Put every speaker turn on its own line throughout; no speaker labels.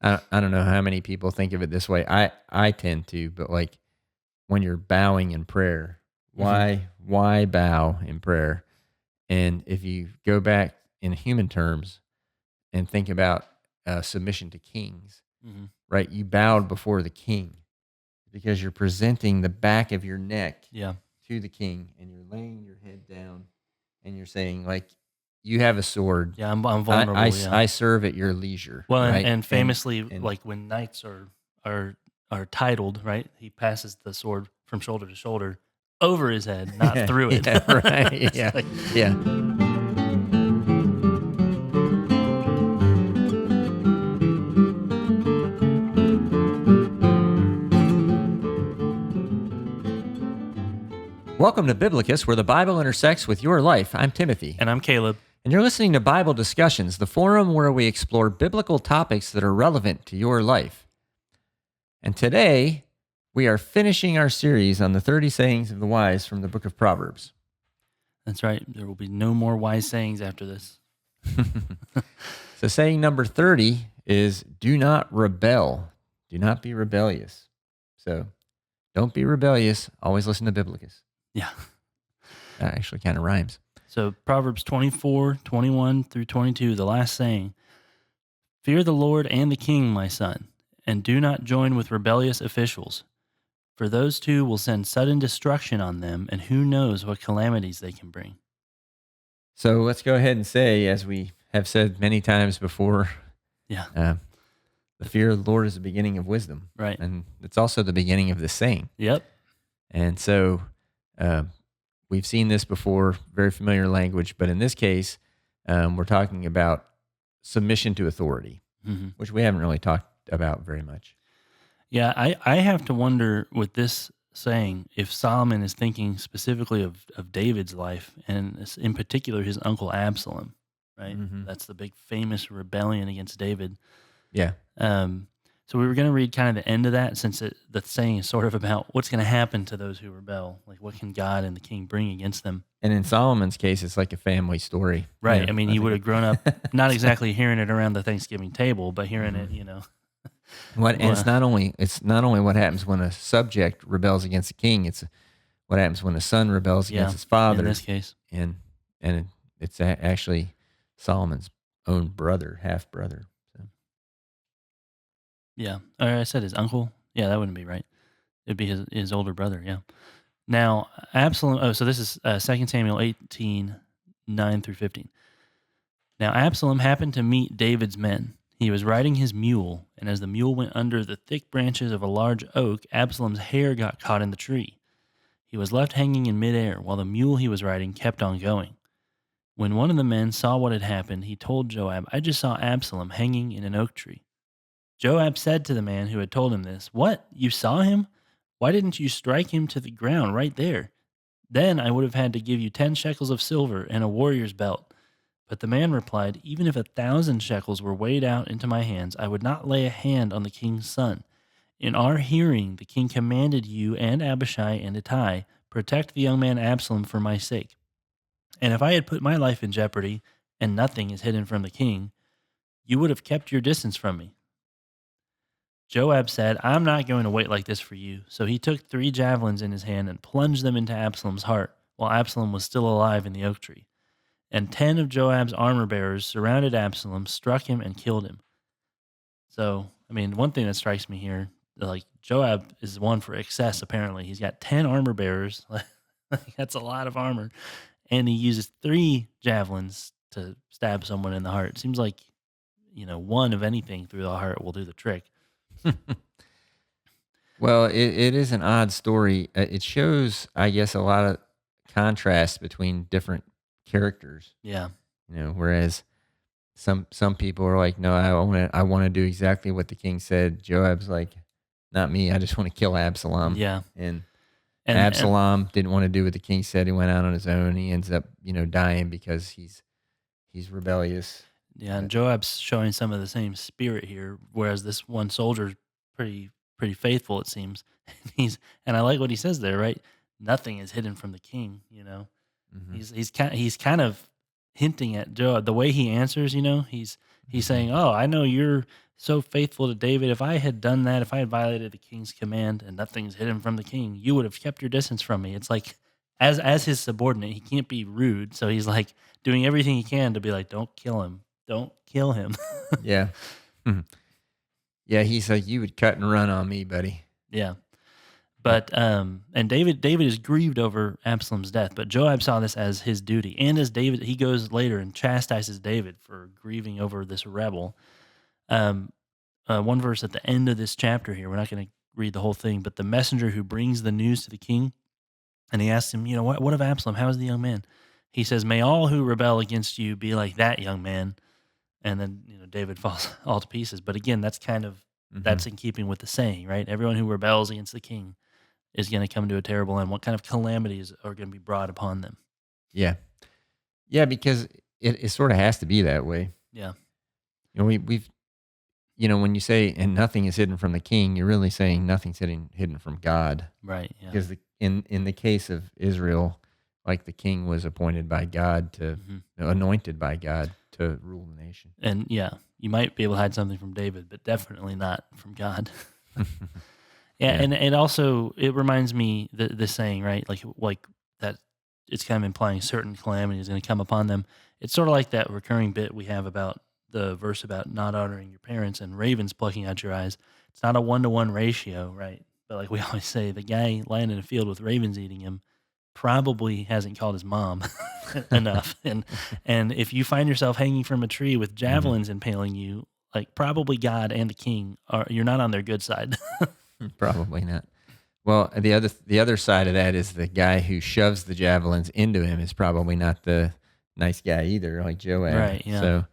I don't know how many people think of it this way. I tend to, but like when you're bowing in prayer,
Mhm.
why bow in prayer? And if you go back in human terms and think about submission to kings,
Mhm.
right? You bowed before the king because you're presenting the back of your neck
Yeah.
to the king, and you're laying your head down, and you're saying like, "You have a sword.
Yeah, I'm vulnerable, yeah.
I serve at your leisure,"
Well, and
right?
and famously,
And
like, when knights are are titled, right, he passes the sword from shoulder to shoulder over his head, not
yeah,
through it.
yeah, right,
It's
yeah,
like
yeah. Welcome to Biblocus, where the Bible intersects with your life. I'm Timothy.
and I'm Caleb.
And you're listening to Bible Discussions, the forum where we explore biblical topics that are relevant to your life. And today, we are finishing our series on the 30 sayings of the wise from the book of Proverbs.
That's right. There will be no more wise sayings after this.
So, saying number 30 is do not rebel. Do not be rebellious. So, don't be rebellious. Always listen to Biblocus.
Yeah.
That actually kind of rhymes.
So Proverbs 24:21 through 22, the last saying, "Fear the Lord and the king, my son, and do not join with rebellious officials. For those two will send sudden destruction on them, and who knows what calamities they can bring."
So, let's go ahead and say, as we have said many times before,
Yeah,
uh, the fear of the Lord is the beginning of wisdom.
right.
And it's also the beginning of this saying.
Yep.
And so uh, we've seen this before, very familiar language. But in this case, we're talking about submission to authority,
hmm
which we haven't really talked about very much.
Yeah, I have to wonder with this saying if Solomon is thinking specifically of David's life, and in particular his uncle Absalom, right?
Hmm.
That's the big famous rebellion against David.
Yeah.
Um, so we were going to read kind of the end of that, since the saying is sort of about what's going to happen to those who rebel. Like, what can God and the king bring against them?
And in Solomon's case, it's like a family story.
Right.
Yeah,
I mean,
I
he would
think
have grown up not
so,
exactly hearing it around the Thanksgiving table, but hearing
mhm.
it, you know.
And
Well,
it's not only what happens when a subject rebels against a king. It's what happens when a son rebels against
yeah,
his
in
father,
this case.
and it's actually Solomon's own brother, half brother. So,
Yeah. Or I said his uncle. Yeah, that wouldn't be right. It'd be his older brother. Yeah. Now, Absalom. Oh, so this is 2 Samuel 18:9 through 15. Now Absalom happened to meet David's men. He was riding his mule, and as the mule went under the thick branches of a large oak, Absalom's hair got caught in the tree. He was left hanging in midair while the mule he was riding kept on going. When one of the men saw what had happened, he told Joab, "I just saw Absalom hanging in an oak tree." Joab said to the man who had told him this, "What? You saw him? Why didn't you strike him to the ground right there? Then I would have had to give you 10 shekels of silver and a warrior's belt." But the man replied, "Even if 1,000 shekels were weighed out into my hands, I would not lay a hand on the king's son. In our hearing, the king commanded you and Abishai and Ittai, protect the young man Absalom for my sake. And if I had put my life in jeopardy, and nothing is hidden from the king, you would have kept your distance from me." Joab said, "I'm not going to wait like this for you." So he took 3 javelins in his hand and plunged them into Absalom's heart, while Absalom was still alive in the oak tree. And 10 of Joab's armor bearers surrounded Absalom, struck him, and killed him. So, I mean, one thing that strikes me here, like, Joab is one for excess, apparently. He's got 10 armor bearers. Like, that's a lot of armor. And he uses 3 javelins to stab someone in the heart. It seems like, one of anything through the heart will do the trick.
well, it is an odd story. It shows, I guess, a lot of contrast between different characters.
Yeah.
Whereas some people are like, no, I want to do exactly what the king said. Joab's like, not me. I just want to kill Absalom.
Yeah.
And
And
Absalom didn't want to do what the king said. He went out on his own. He ends up, dying because he's rebellious.
yeah, and Joab's showing some of the same spirit here, whereas this one soldier's pretty faithful, it seems. And I like what he says there, right? Nothing is hidden from the king.
Hmm.
He's kind of hinting at Joab the way he answers. He's
Hmm.
saying, "Oh, I know you're so faithful to David. If I had done that, if I had violated the king's command and nothing's hidden from the king, you would have kept your distance from me. It's like as his subordinate, he can't be rude. So he's like doing everything he can to be like, don't kill him. Don't kill him.
Yeah. Mhm. Yeah, he's like, you would cut and run on me, buddy.
Yeah. But and David is grieved over Absalom's death, but Joab saw this as his duty. And as David, he goes later and chastises David for grieving over this rebel. One verse at the end of this chapter here, we're not going to read the whole thing, but the messenger who brings the news to the king, and he asks him, what of Absalom? How is the young man? He says, may all who rebel against you be like that young man. And then, David falls all to pieces. But again, that's kind of, that's in keeping with the saying, right? Everyone who rebels against the king is going to come to a terrible end. What kind of calamities are going to be brought upon them?
Yeah. Yeah, because it sort of has to be that way.
Yeah.
We've when you say, and nothing is hidden from the king, you're really saying nothing's hidden from God.
Right. Yeah.
Because in the case of Israel, like the king was appointed by God to, anointed by God to rule the nation.
And yeah, you might be able to hide something from David, but definitely not from God. Yeah. And it also, it reminds me the saying, right? Like that it's kind of implying certain calamity is going to come upon them. It's sort of like that recurring bit we have about the verse about not honoring your parents and ravens plucking out your eyes. It's not a 1-to-1 ratio, right? But like we always say, the guy lying in a field with ravens eating him probably hasn't called his mom enough. And if you find yourself hanging from a tree with javelins impaling you, like probably God and the king you're not on their good side.
Probably not. Well, the other side of that is the guy who shoves the javelins into him is probably not the nice guy either, like Joab.
Right, yeah.
So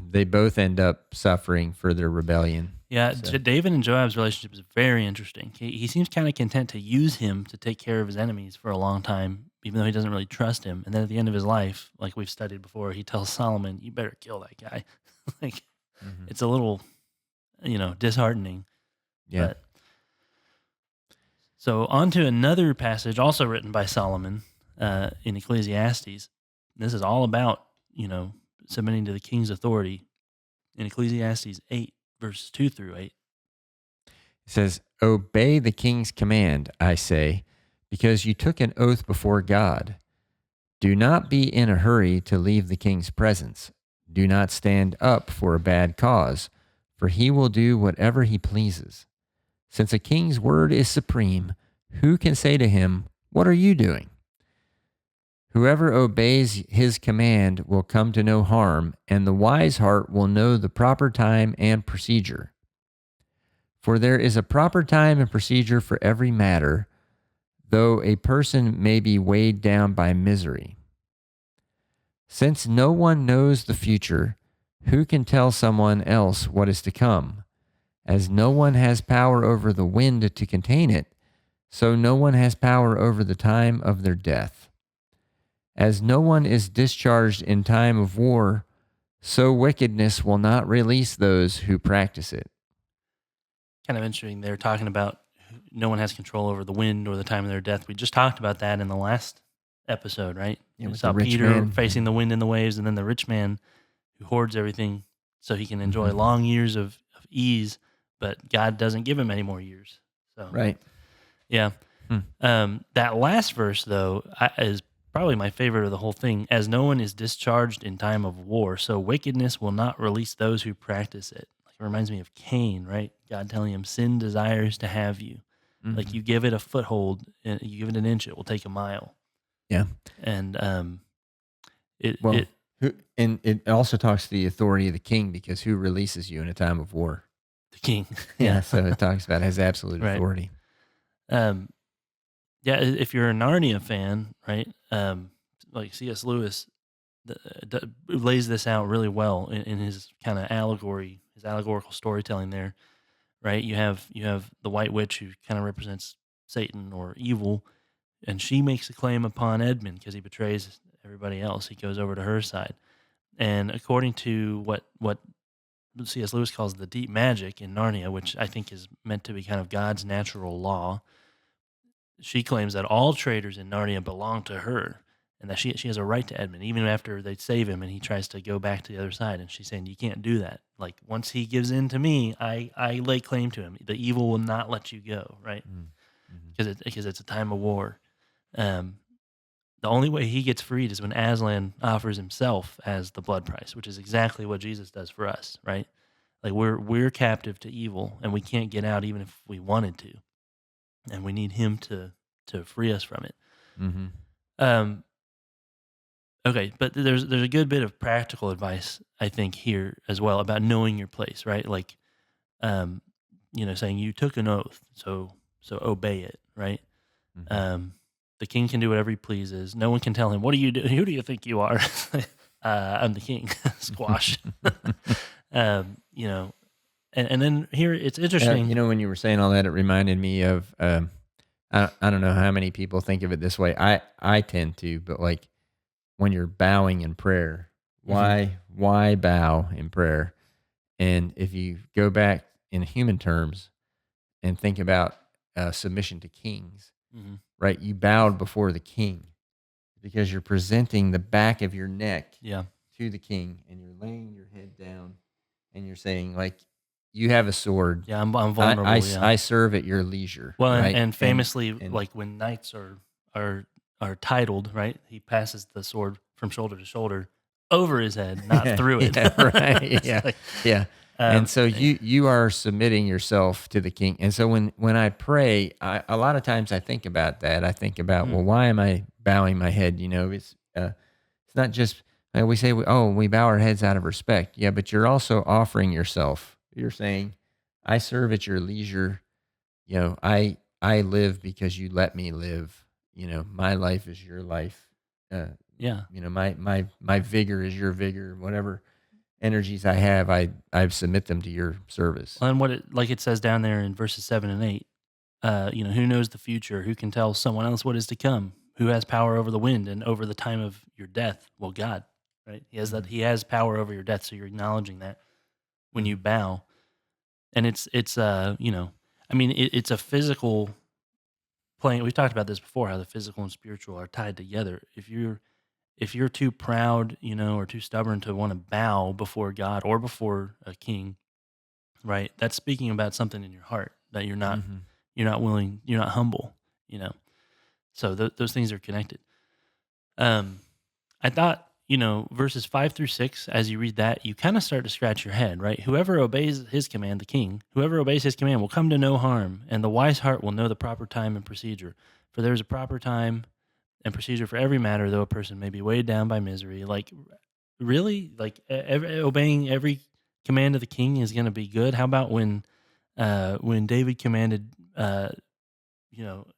they both end up suffering for their rebellion.
Yeah,
So.
David and Joab's relationship is very interesting. He seems kind of content to use him to take care of his enemies for a long time, even though he doesn't really trust him. And then at the end of his life, like we've studied before, he tells Solomon, you better kill that guy. It's a little, disheartening.
Yeah.
But, so on to another passage also written by Solomon in Ecclesiastes. This is all about, submitting to the king's authority in Ecclesiastes 8, verses 2 through 8.
It says, obey the king's command, I say, because you took an oath before God. Do not be in a hurry to leave the king's presence. Do not stand up for a bad cause, for he will do whatever he pleases. Since a king's word is supreme, who can say to him, what are you doing? Whoever obeys his command will come to no harm, and the wise heart will know the proper time and procedure. For there is a proper time and procedure for every matter, though a person may be weighed down by misery. Since no one knows the future, who can tell someone else what is to come? As no one has power over the wind to contain it, so no one has power over the time of their death. As no one is discharged in time of war, so wickedness will not release those who practice it.
Kind of interesting. They're talking about no one has control over the wind or the time of their death. We just talked about that in the last episode, right?
Yeah,
we
with
saw
the rich
Peter
man.
facing the wind and the waves, and then the rich man who hoards everything so he can enjoy long years of ease, but God doesn't give him any more years. So,
Right.
Yeah. That last verse, though, is probably my favorite of the whole thing. As no one is discharged in time of war, so wickedness will not release those who practice it. Like it reminds me of Cain, right? God telling him, sin desires to have you. Like you give it a foothold, you give it an inch, it will take a mile.
Yeah.
And
and it also talks to the authority of the king, because who releases you in a time of war?
the king.
Yeah. So it talks about his absolute
Right.
authority.
Yeah, if you're a Narnia fan, right? Like C.S. Lewis lays this out really well in his kind of allegory, his allegorical storytelling there, right? You have the White Witch who kind of represents Satan or evil, and she makes a claim upon Edmund because he betrays everybody else. He goes over to her side, and according to what C.S. Lewis calls the deep magic in Narnia, which I think is meant to be kind of God's natural law, she claims that all traitors in Narnia belong to her, and that she has a right to Edmund, even after they save him and he tries to go back to the other side. And she's saying, you can't do that. Like, once he gives in to me, I lay claim to him. The evil will not let you go, right? Because it's a time of war. Um, the only way he gets freed is when Aslan offers himself as the blood price, which is exactly what Jesus does for us, right? Like, we're captive to evil, and we can't get out even if we wanted to, and we need him to free us from it.
Mm-hmm.
Um, okay, but there's a good bit of practical advice, I think, here as well about knowing your place, right? Like, um, saying you took an oath, so obey it, right?
Mm-hmm.
The king can do whatever he pleases. No one can tell him, what do you do? Who do you think you are? I'm the king. Squash. You know, and then here it's interesting.
When you were saying all that, it reminded me of I don't know how many people think of it this way. I tend to, but like when you're bowing in prayer,
Mhm.
why bow in prayer? And if you go back in human terms and think about submission to kings,
Mhm.
right? You bowed before the king because you're presenting the back of your neck
Yeah.
to the king, and you're laying your head down, and you're saying, like, you have a sword.
Yeah, I'm vulnerable, yeah.
I serve at your leisure,
Well,
right?
and famously,
And
like when knights are titled, right? He passes the sword from shoulder to shoulder over his head, not
yeah,
through it.
yeah, right,
It's
yeah,
like,
yeah. And so
eh,
you are submitting yourself to the king. And so when I pray, a lot of times I think about that. I think about,
mhm.
well, why am I bowing my head? It's not just we say, we bow our heads out of respect. Yeah, but you're also offering yourself. You're saying, I serve at your leisure. I live because you let me live. My life is your life. Uh,
Yeah.
my vigor is your vigor. Whatever energies I have, I submit them to your service.
And like it says down there in verses 7 and 8, who knows the future? Who can tell someone else what is to come? Who has power over the wind and over the time of your death? Well, God, right?
Mhm,
He has power over your death. So you're acknowledging that when you
mhm,
bow. And I mean, it's a physical playing. We've talked about this before, how the physical and spiritual are tied together. If you're too proud, or too stubborn to want to bow before God or before a king, right? That's speaking about something in your heart that
mhm.
you're not willing, you're not humble, you know. So those things are connected. Um, I thought, verses 5 through 6, as you read that, you kind of start to scratch your head, right? Whoever obeys his command, the king, whoever obeys his command will come to no harm, and the wise heart will know the proper time and procedure. For there is a proper time and procedure for every matter, though a person may be weighed down by misery. Like, really? Like, obeying every command of the king is going to be good? How about when David commanded,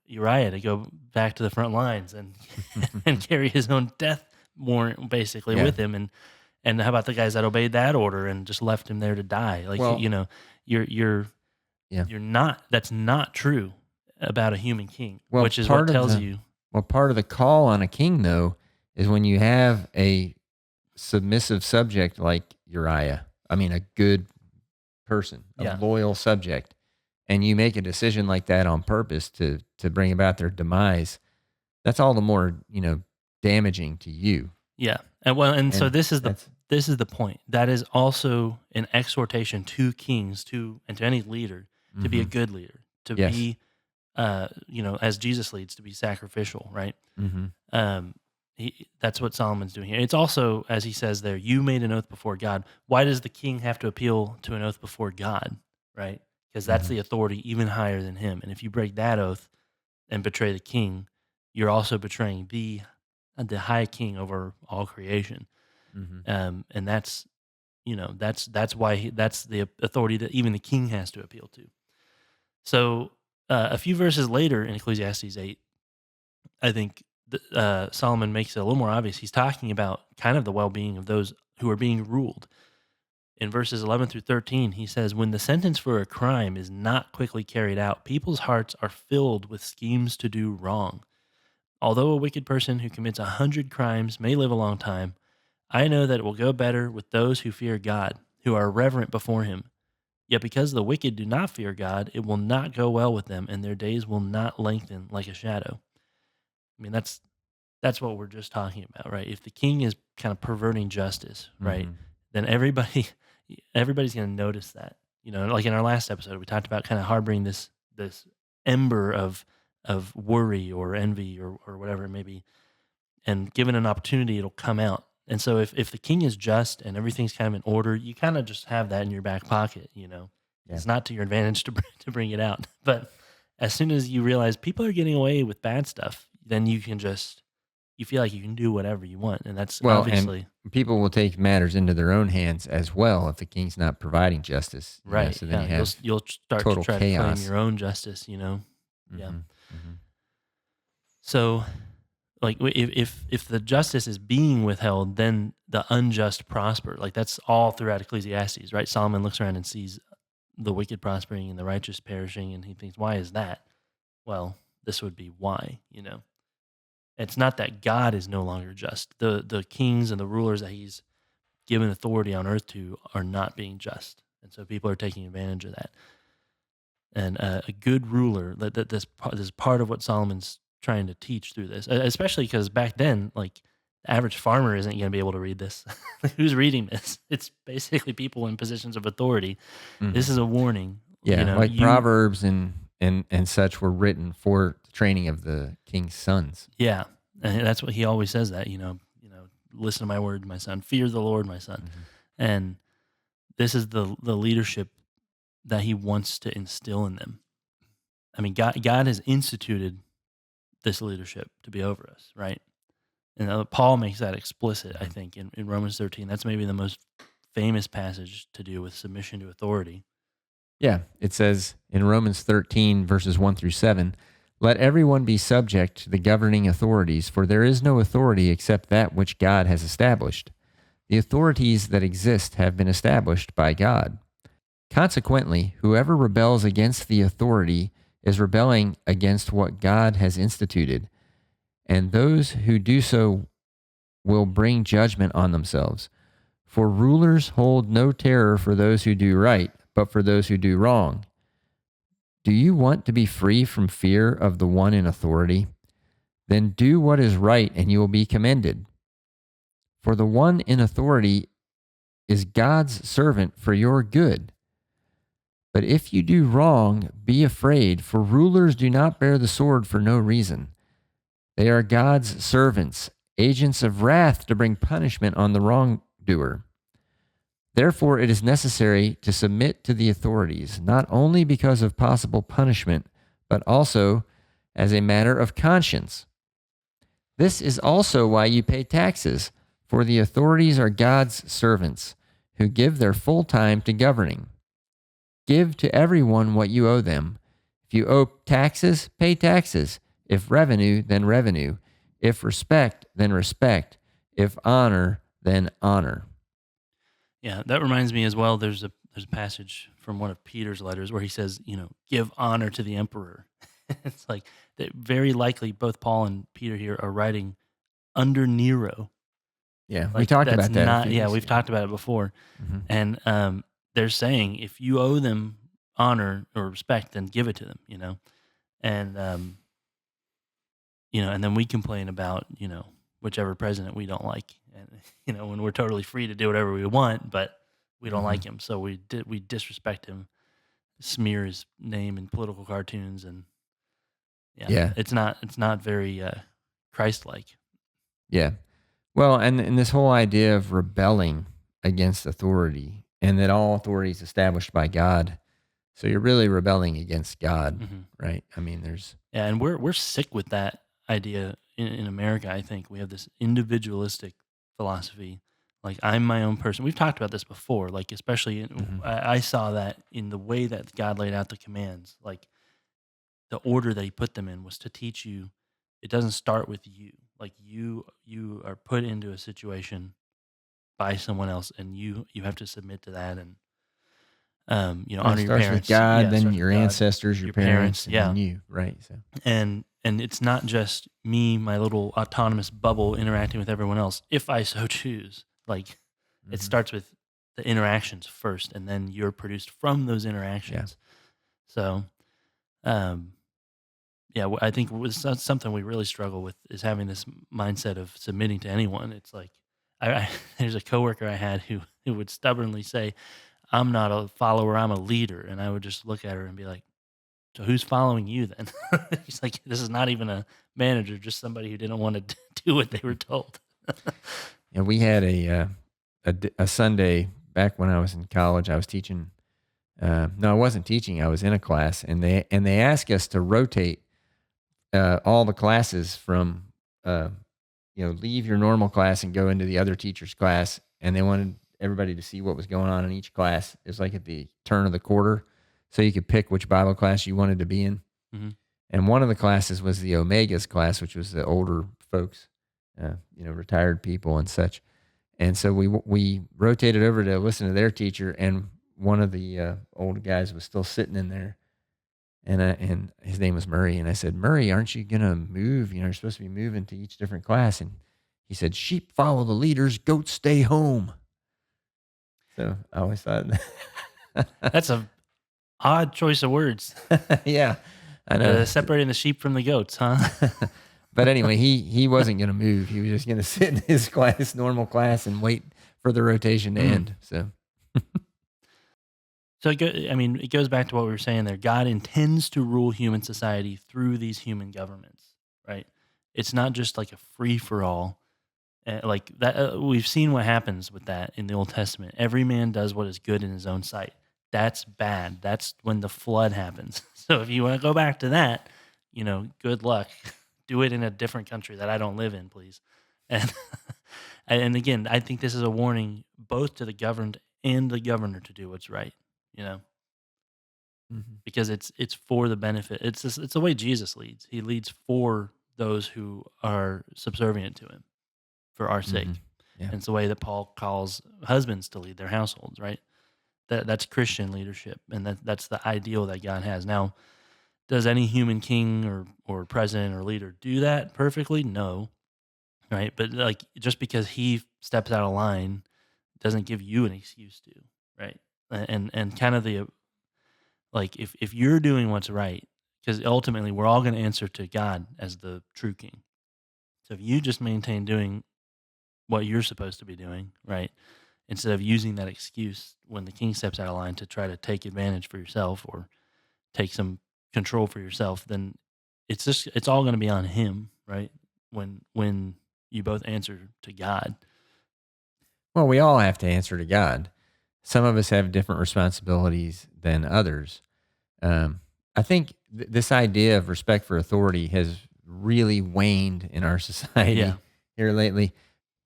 Uriah to go back to the front lines and and carry his own death warrant basically
Yeah.
with him, and how about the guys that obeyed that order and just left him there to die? Like,
Well,
you're you're
yeah.
you're not. That's not true about a human king,
Well,
which is what
part of
tells
the
you.
part of the call on a king, though, is when you have a submissive subject like Uriah. I mean, a good person, a
Yeah,
loyal subject, and you make a decision like that on purpose to bring about their demise. That's all the more damaging to you.
yeah, and so
And that's
this is the point. That is also an exhortation to kings, and to any leader, to be a
hmm
good leader, to
yes.
be, as Jesus leads, to be sacrificial, right?
hmm
Um, that's what Solomon's doing here. It's also, as he says there, you made an oath before God. Why does the king have to appeal to an oath before God, right? Because that's
hmm
the authority even higher than him. And if you break that oath and betray the king, you're also betraying the high king over all creation.
hmm
And that's why that's the authority that even the king has to appeal to. So a few verses later in Ecclesiastes 8, I think Solomon makes it a little more obvious. He's talking about kind of the well being of those who are being ruled. In verses 11 through 13, he says, when the sentence for a crime is not quickly carried out, people's hearts are filled with schemes to do wrong. Although a wicked person who commits 100 crimes may live a long time, I know that it will go better with those who fear God, who are reverent before him. Yet because the wicked do not fear God, it will not go well with them, and their days will not lengthen like a shadow. I mean, that's that's what we're just talking about, right? If the king is kind of perverting justice, right,
Hmm.
then everybody's going to notice that. Like in our last episode, we talked about kind of harboring this ember of worry or envy or whatever it may be, and given an opportunity, it'll come out. And so if the king is just and everything's kind of in order, you kind of just have that in your back pocket.
Yeah.
It's not to your advantage to bring it out, but as soon as you realize people are getting away with bad stuff, then you feel like you can do whatever you want, and that's
Well, and
obviously
people will take matters into their own hands as well if the king's not providing justice.
right.
So then
Yeah,
you have
you'll start to
total
try to claim
chaos.
your own justice. Yeah.
Hmm. Hmm.
So, like, if the justice is being withheld, then the unjust prosper. Like that's all throughout Ecclesiastes, right? Solomon looks around and sees the wicked prospering and the righteous perishing, and he thinks, "Why is that?" Well, this would be why. It's not that God is no longer just. The kings and the rulers that he's given authority on earth to are not being just. And so people are taking advantage of that. And a good ruler, this is part of what Solomon's trying to teach through this, especially because back then, like the average farmer isn't going to be able to read this. Who's reading this? It's basically people in positions of authority.
Hmm.
This is a warning.
Yeah, like
You,
Proverbs and such were written for the training of the king's sons.
yeah. And that's what he always says that, listen to my word, my son, fear the Lord, my son.
Hmm.
And this is the leadership that he wants to instill in them. I mean, God has instituted this leadership to be over us, right? And Paul makes that explicit, I think, in Romans 13. That's maybe the most famous passage to do with submission to authority.
Yeah, it says in Romans 13, verses 1 through 7, let everyone be subject to the governing authorities, for there is no authority except that which God has established. The authorities that exist have been established by God. Consequently, whoever rebels against the authority is rebelling against what God has instituted, and those who do so will bring judgment on themselves. For rulers hold no terror for those who do right, but for those who do wrong. Do you want to be free from fear of the one in authority? Then do what is right and you will be commended. For the one in authority is God's servant for your good. But if you do wrong, be afraid, for rulers do not bear the sword for no reason. They are God's servants, agents of wrath to bring punishment on the wrongdoer. Therefore, it is necessary to submit to the authorities, not only because of possible punishment, but also as a matter of conscience. This is also why you pay taxes, for the authorities are God's servants, who give their full time to governing. Give to everyone what you owe them. If you owe taxes, pay taxes. If revenue, then revenue. If respect, then respect. If honor, then honor.
Yeah, that reminds me as well. There's a passage from one of Peter's letters where he says, give honor to the emperor. It's like that. Very likely, both Paul and Peter here are writing under Nero.
Yeah, we
Like
talked
that's
about that.
not. Yeah, we've talked about it before,
Mm-hmm.
and they're saying if you owe them honor or respect, then give it to them. And and then we complain about whichever president we don't like, and when we're totally free to do whatever we want, but we don't
Mm-hmm.
like him, so we disrespect him, smear his name in political cartoons, and
Yeah.
it's not very Christ-like.
Yeah. Well, and this whole idea of rebelling against authority and that all authority is established by God. So you're really rebelling against God,
Hmm.
right? I mean, there's,
Yeah, and we're sick with that idea in America. I think we have this individualistic philosophy, like I'm my own person. We've talked about this before, like especially
Mhm.
I saw that in the way that God laid out the commands, like the order that He put them in was to teach you. It doesn't start with you. Like you are put into a situation by someone else, and you have to submit to that, and
Well, it
honor your
starts with
parents.
God,
Yeah, it
then
starts with
your
God,
ancestors, your
your
parents,
parents.
and
Yeah,
then you, right? So,
and it's not just me, my little autonomous bubble interacting with everyone else, if I so choose. Like it
mhm.
starts with the interactions first, and then you're produced from those
Yeah.
interactions. So, um, I think something we really struggle with is having this mindset of submitting to anyone. It's like there's a coworker I had who would stubbornly say, "I'm not a follower, I'm a leader," and I would just look at her and be like, "So who's following you then?" He's like, "This is not even a manager, just somebody who didn't want to do what they were told."
And we had a Sunday back when I was in college. I was teaching. No, I wasn't teaching. I was in a class, and they asked us to rotate all the classes from leave your normal class and go into the other teacher's class, and they wanted everybody to see what was going on in each class. It was like at the turn of the quarter, so you could pick which Bible class you wanted to be in.
Mhm.
And one of the classes was the Omegas class, which was the older folks, retired people and such. And so we rotated over to listen to their teacher, and one of the old guys was still sitting in there, and his name was Murray. And I said, Murray, aren't you gonna move? You're supposed to be moving to each different class. And he said, sheep follow the leaders, goats stay home. So I always thought,
That's a odd choice of words.
yeah, I know.
Separating the sheep from the goats, huh?
But anyway, he wasn't gonna move. He was just gonna sit in his normal class, and wait for the rotation to end. So.
So it goes back to what we were saying there. God intends to rule human society through these human governments, right? It's not just like a free for all. Like that, we've seen what happens with that in the Old Testament. Every man does what is good in his own sight. That's bad. That's when the flood happens. So if you want to go back to that, good luck. Do it in a different country that I don't live in, please. And and again, I think this is a warning both to the governed and the governor to do what's right.
Mhm.
Because it's for the benefit. It's the way Jesus leads. He leads for those who are subservient to him for our sake.
Mhm. Yeah.
And it's the way that Paul calls husbands to lead their households, right? That's Christian leadership, and that's the ideal that God has. Now, does any human king or president or leader do that perfectly? No, right? But like just because he steps out of line doesn't give you an excuse to, right? And kind of the like if you're doing what's right, because ultimately we're all going to answer to God as the true king. So if you just maintain doing what you're supposed to be doing, right, instead of using that excuse when the king steps out of line to try to take advantage for yourself or take some control for yourself, then it's all going to be on him, right? When you both answer to God.
Well, we all have to answer to God. Some of us have different responsibilities than others. I think this idea of respect for authority has really waned in our society
Yeah.
here lately.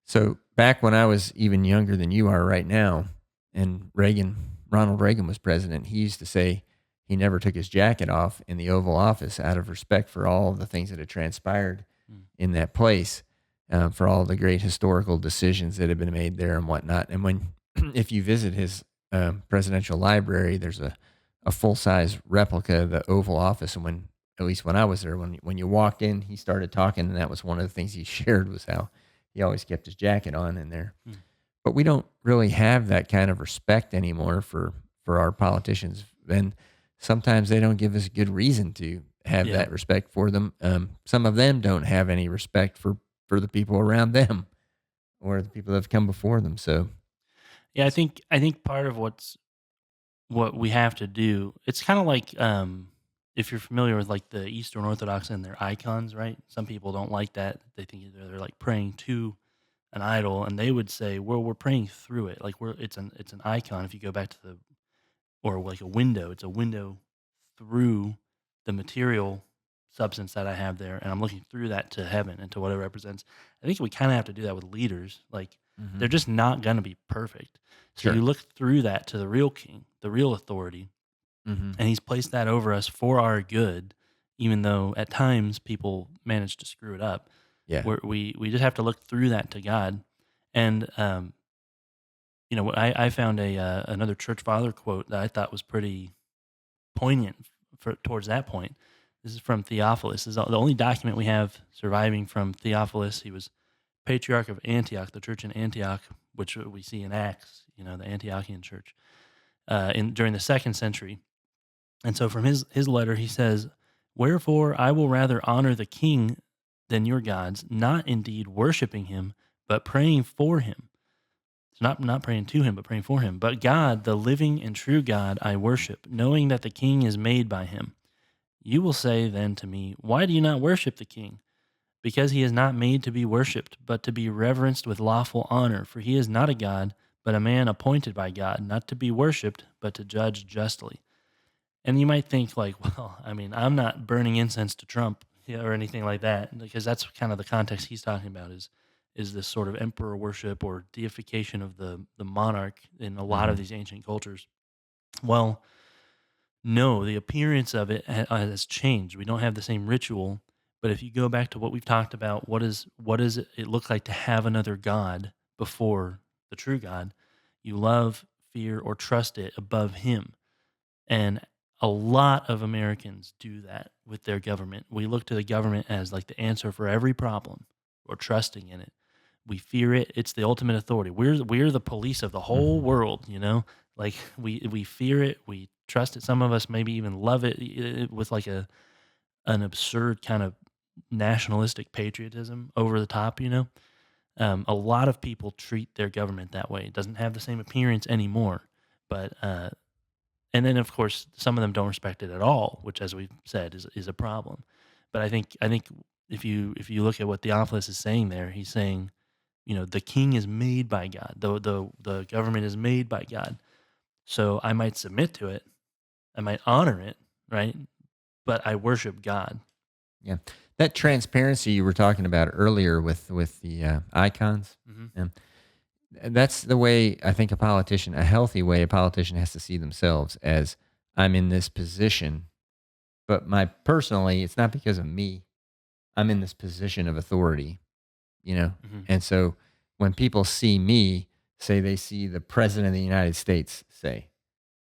So back when I was even younger than you are right now, and Ronald Reagan was president, he used to say he never took his jacket off in the Oval Office out of respect for all of the things that had transpired
Mm.
in that place, for all the great historical decisions that have been made there and whatnot. And when, if you visit his presidential library, there's a full size replica of the Oval Office. And at least when I was there, when you walked in, he started talking, and that was one of the things he shared was how he always kept his jacket on in there.
Mm.
But we don't really have that kind of respect anymore for our politicians, and sometimes they don't give us good reason to have
Yeah.
that respect for them. Some of them don't have any respect for the people around them or the people that have come before them. So
Yeah, I think part of what we have to do, it's kind of like if you're familiar with like the Eastern Orthodox and their icons, right? Some people don't like that. They think they're like praying to an idol, and they would say, "Well, we're praying through it. Like it's an icon. If you go back to the or like a window, it's a window through the material substance that I have there, and I'm looking through that to heaven and to what it represents." I think we kind of have to do that with leaders. Like they're just not going to be perfect. So
sure.
you look through that to the real king, the real authority,
Hmm.
and he's placed that over us for our good, even though at times people manage to screw it up.
Yeah.
We just have to look through that to God. And I found another church father quote that I thought was pretty poignant towards that point. This is from Theophilus. This is the only document we have surviving from Theophilus. He was patriarch of Antioch, the church in Antioch, which we see in Acts. The Antiochian church during the 2nd century. And so from his letter, he says, Wherefore I will rather honor the king than your gods, not indeed worshiping him, but praying for him. It's not praying to him, but praying for him. But God, the living and true God, I worship, knowing that the king is made by him. You will say then to me, why do you not worship the king? Because he is not made to be worshipped, but to be reverenced with lawful honor. For he is not a God, but a man appointed by God, not to be worshipped, but to judge justly. And you might think like, well, I mean, I'm not burning incense to Trump or anything like that, because that's kind of the context he's talking about is this sort of emperor worship or deification of the monarch in a lot of these ancient cultures. Well, no, the appearance of it has changed. We don't have the same ritual, but if you go back to what we've talked about, what does it look like to have another God before the true God? You love, fear, or trust it above him. And a lot of Americans do that with their government. We look to the government as like the answer for every problem. Or trusting in it. We fear it. It's the ultimate authority. We're the police of the whole world, you know? Like we fear it, we trust it. Some of us maybe even love it with like an absurd kind of nationalistic patriotism over the top, you know? A lot of people treat their government that way. It doesn't have the same appearance anymore. But and then of course some of them don't respect it at all, which as we've said is a problem. But I think if you look at what Theophilus is saying there, he's saying, you know, the king is made by God. The government is made by God. So I might submit to it, I might honor it, right? But I worship God.
Yeah. That transparency you were talking about earlier with the icons, that's the way I think a healthy way a politician has to see themselves as, I'm in this position, but personally, it's not because of me. I'm in this position of authority, you know? And so when people see me, say they see the president of the United States, say,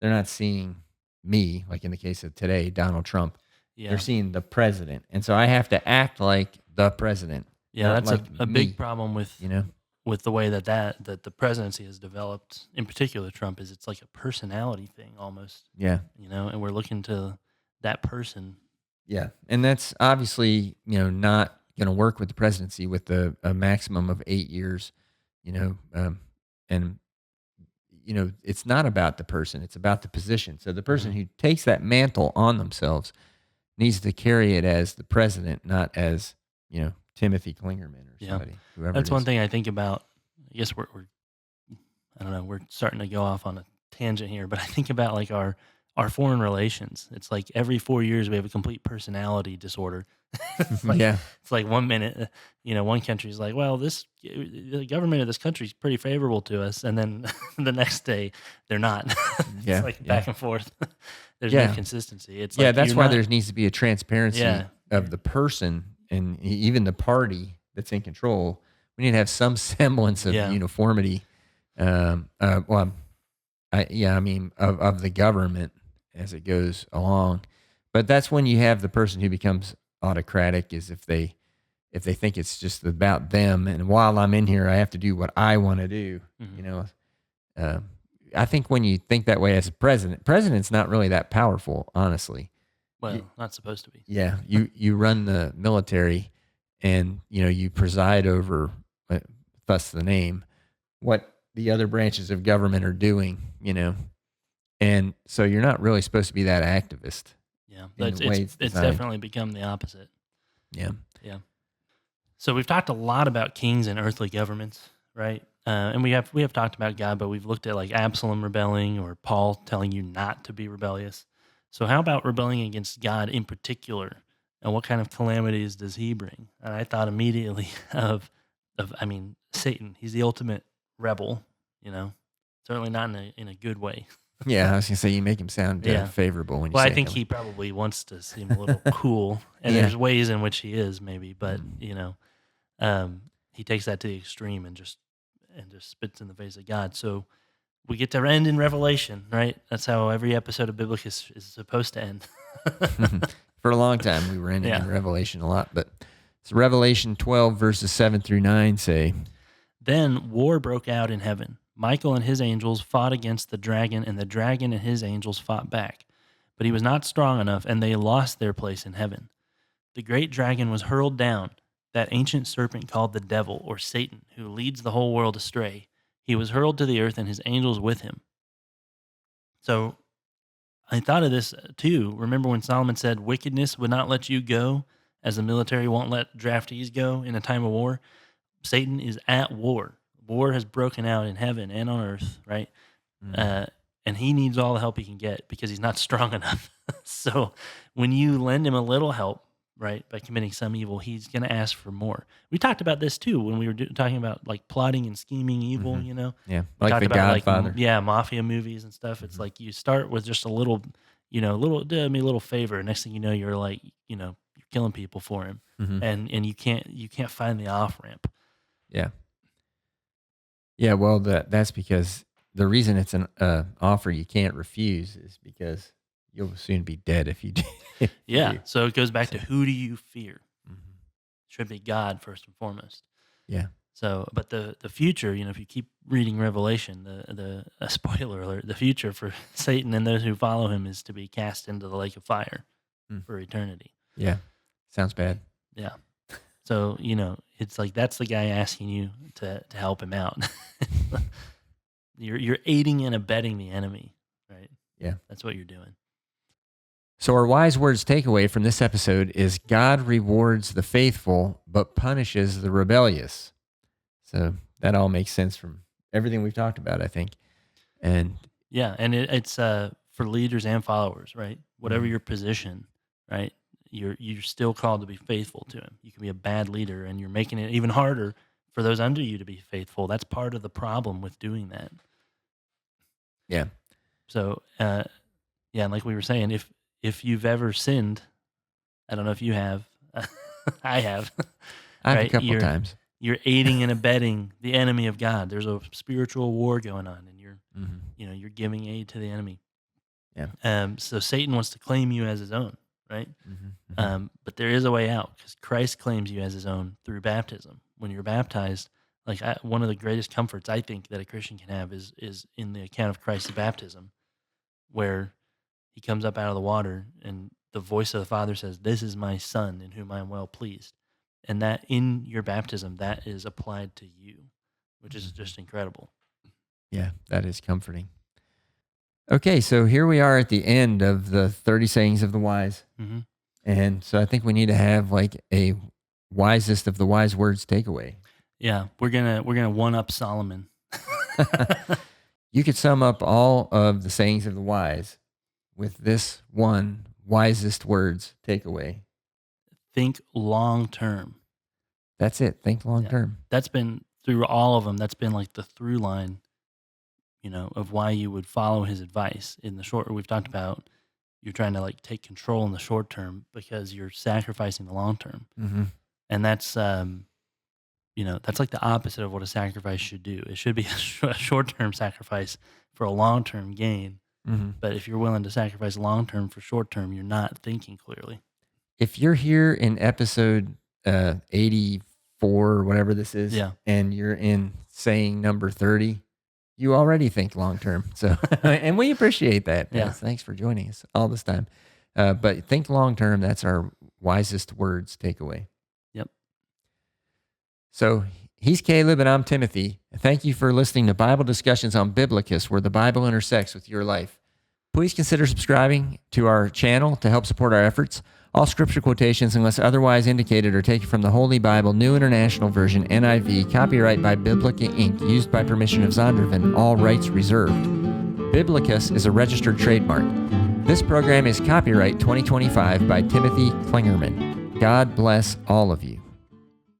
they're not seeing me, like in the case of today, Donald Trump.
Yeah.
They're seeing the president. And so I have to act like the president.
Yeah, that's
like
a
me,
big problem with,
you know?
with the way that the presidency has developed, in particular Trump, is it's like a personality thing almost.
Yeah.
You know, and we're looking to that person.
Yeah. And that's obviously, not going to work with the presidency with a maximum of 8 years, and it's not about the person, it's about the position. So the person who takes that mantle on themselves needs to carry it as the president, not as, Timothy Klingerman or somebody, whoever
That's
it is.
one thing I think about. I guess we're I don't know, we're starting to go off on a tangent here, but I think about like our foreign relations. It's like every 4 years we have a complete personality disorder. It's like 1 minute, one country's like, well, the government of this country is pretty favorable to us, and then the next day they're not. It's like back and forth. There's no consistency. It's like
that's why there needs to be a transparency of the person and even the party that's in control. We need to have some semblance of uniformity. Of the government as it goes along. But that's when you have the person who becomes autocratic, is if they think it's just about them, and while I'm in here I have to do what I want to do. I think when you think that way as a president's not really that powerful, honestly.
Well, not supposed to be.
Yeah, you run the military, and you preside over, thus the name, what the other branches of government are doing, and so you're not really supposed to be that activist.
Yeah, it's definitely become the opposite.
Yeah.
So we've talked a lot about kings and earthly governments, right? And we have talked about God, but we've looked at like Absalom rebelling or Paul telling you not to be rebellious. So how about rebelling against God in particular, and what kind of calamities does he bring? And I thought immediately of Satan. He's the ultimate rebel, certainly not in a good way.
Yeah, I was gonna say, you make him sound favorable when you say.
Well, I think he probably wants to seem a little cool, and there's ways in which he is maybe, but he takes that to the extreme and just spits in the face of God. So we get to end in Revelation, right? That's how every episode of Biblocus is supposed to end.
For a long time, we were ending in Revelation a lot, but so Revelation 12 verses 7-9 say,
"Then war broke out in heaven. Michael and his angels fought against the dragon, and the dragon and his angels fought back. but he was not strong enough, and they lost their place in heaven. The great dragon was hurled down, that ancient serpent called the devil, or Satan, who leads the whole world astray. He was hurled to the earth, and his angels with him. So I thought of this too. Remember when Solomon said, wickedness would not let you go, as the military won't let draftees go in a time of war? Satan is at war. War has broken out in heaven and on earth, right? And he needs all the help he can get because he's not strong enough. So when you lend him a little help, right, by committing some evil, he's going to ask for more. We talked about this too when we were talking about like plotting and scheming evil, you know?
Yeah,
We
like
talked
the
about
Godfather.
mafia movies and stuff. It's like you start with just a little, do me a little favor. Next thing you know, you're like, you're killing people for him, and you can't find the off ramp.
Yeah. Yeah, well, that's because the reason it's an offer you can't refuse is because you'll soon be dead if you do.
Yeah. So it goes back to who do you fear? Should be God first and foremost.
Yeah.
So, but the future, if you keep reading Revelation, the spoiler alert, the future for Satan and those who follow him is to be cast into the lake of fire for eternity.
Yeah. Sounds bad.
Yeah. So, it's like that's the guy asking you to help him out. You're aiding and abetting the enemy, right?
Yeah.
That's what you're doing.
So our wise words takeaway from this episode is God rewards the faithful, but punishes the rebellious. So that all makes sense from everything we've talked about, I think. And
yeah, and it's for leaders and followers, right? Whatever your position, right? You're still called to be faithful to him. You can be a bad leader, and you're making it even harder for those under you to be faithful. That's part of the problem with doing that.
Yeah.
So, and like we were saying, if you've ever sinned, I don't know if you have, I have.
I have
right?
a couple times.
You're aiding and abetting the enemy of God. There's a spiritual war going on, and you're giving aid to the enemy.
Yeah.
So Satan wants to claim you as his own, right? But there is a way out because Christ claims you as his own through baptism. When you're baptized, one of the greatest comforts I think that a Christian can have is in the account of Christ's baptism, where he comes up out of the water and the voice of the Father says, "This is my Son in whom I am well pleased." And that in your baptism, that is applied to you, which is just incredible.
Yeah, that is comforting. Okay, so here we are at the end of the 30 sayings of the wise. And so I think we need to have like a wisest of the wise words takeaway.
Yeah, we're gonna one up Solomon.
You could sum up all of the sayings of the wise with this one wisest words takeaway.
Think long term.
That's it. Think long term.
That's been through all of them. That's been like the through line, of why you would follow his advice. In the short, we've talked about you're trying to like take control in the short term because you're sacrificing the long term. And that's, that's like the opposite of what a sacrifice should do. It should be a short-term sacrifice for a long-term gain. But if you're willing to sacrifice long-term for short-term, you're not thinking clearly.
If you're here in episode 84 or whatever this is, and you're in saying number 30, you already think long-term. So, and we appreciate that.
Yeah.
Thanks for joining us all this time. But think long-term. That's our wisest words takeaway.
Yep.
So he's Caleb and I'm Timothy. Thank you for listening to Bible Discussions on Biblocus, where the Bible intersects with your life. Please consider subscribing to our channel to help support our efforts. All scripture quotations, unless otherwise indicated, are taken from the Holy Bible, New International Version, NIV, copyright by Biblocus Inc., used by permission of Zondervan, all rights reserved. Biblocus is a registered trademark. This program is copyright 2025 by Timothy Klingerman. God bless all of you.